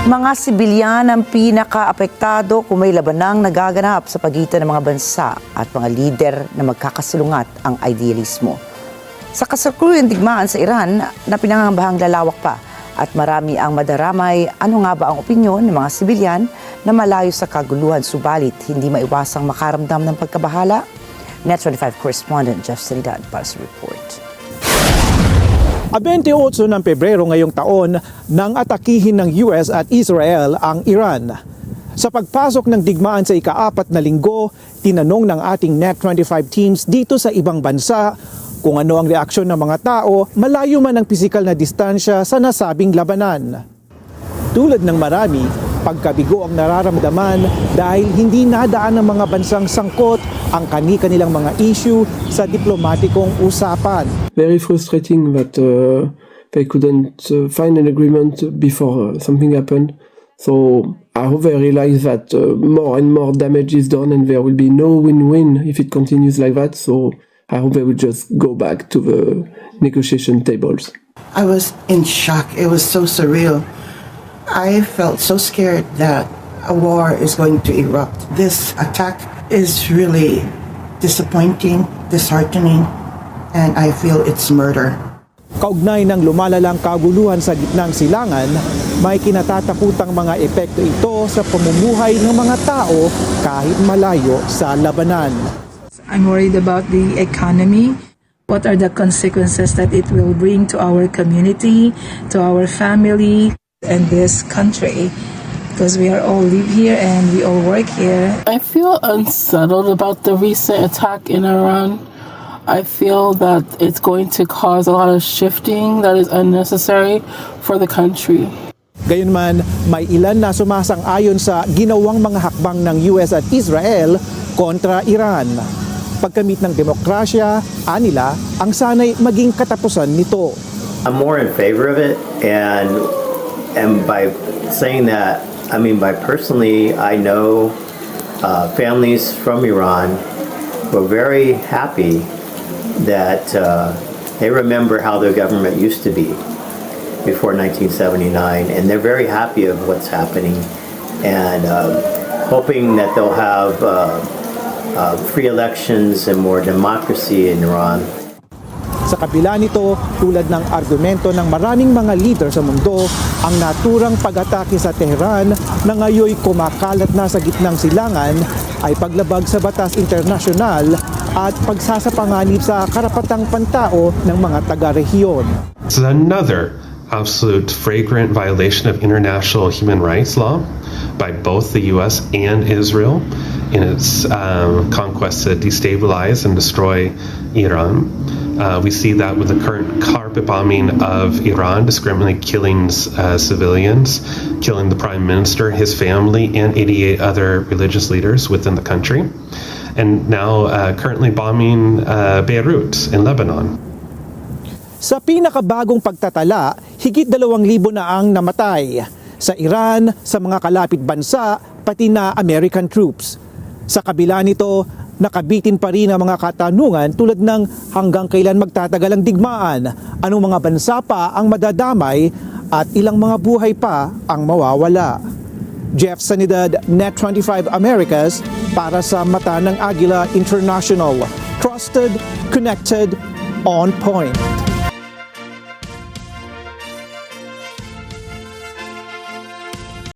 Mga sibilyan ang pinaka-apektado kung may labanang nagaganap sa pagitan ng mga bansa at mga lider na magkakasalungat ang idealismo. Sa kasalukuyang digmaan sa Iran na pinangangambahang lalawak pa at marami ang madaramay, ano nga ba ang opinyon ng mga sibilyan na malayo sa kaguluhan subalit hindi maiwasang makaramdam ng pagkabahala? Net 25 correspondent Jeff Sanidad para sa report. 28 ng Pebrero ngayong taon nang atakihin ng US at Israel ang Iran. Sa pagpasok ng digmaan sa ika-4 na linggo, tinanong ng ating Net 25 teams dito sa ibang bansa kung ano ang reaksyon ng mga tao malayo man ang pisikal na distansya sa nasabing labanan. Tulad ng marami, pagkabigo ang nararamdaman dahil hindi nadaan ng mga bansang sangkot ang kani-kanilang mga issue sa diplomatikong usapan. Very frustrating that they couldn't find an agreement before something happened. So I hope they realize that more and more damage is done and there will be no win-win if it continues like that. So I hope they will just go back to the negotiation tables. I was in shock. It was so surreal. I felt so scared that a war is going to erupt. This attack is really disappointing, disheartening, and I feel it's murder. Kaugnay ng lumalalang kaguluhan sa gitnang silangan, may kinatatakutang mga epekto ito sa pamumuhay ng mga tao kahit malayo sa labanan. I'm worried about the economy. What are the consequences that it will bring to our community, to our family, and this country? Because we are all live here and we all work here. I feel unsettled about the recent attack in Iran. I feel that it's going to cause a lot of shifting that is unnecessary for the country. Gayunman, may ilan na sumasang-ayon sa ginawang mga hakbang ng US at Israel kontra Iran. Pagkamit ng demokrasya, anila, ang sanay maging katapusan nito. I'm more in favor of it, and by saying that, I mean by personally, I know families from Iran were very happy that they remember how their government used to be before 1979, and they're very happy of what's happening, and hoping that they'll have free elections and more democracy in Iran. Sa kabila nito, tulad ng argumento ng maraming mga leader sa mundo, ang naturang pag-atake sa Tehran na ngayoy kumakalat na sa gitnang silangan ay paglabag sa batas internasyonal at pagsasapanganib sa karapatang pantao ng mga taga-rehiyon. This is another absolute flagrant violation of international human rights law by both the US and Israel in its conquest to destabilize and destroy Iran. We see that with the current carpet bombing of Iran, discriminately killing civilians, killing the prime minister, his family, and 88 other religious leaders within the country. And now currently bombing Beirut in Lebanon. Sa pinakabagong pagtatala, higit 2,000 na ang namatay. Sa Iran, sa mga kalapit bansa, pati na American troops. Sa kabila nito, nakabitin pa rin ang mga katanungan tulad ng hanggang kailan magtatagal ang digmaan, anong mga bansa pa ang madadamay at ilang mga buhay pa ang mawawala. Jeff Sanidad, Net 25 Americas para sa Mata ng Agila International. Trusted, connected, on point.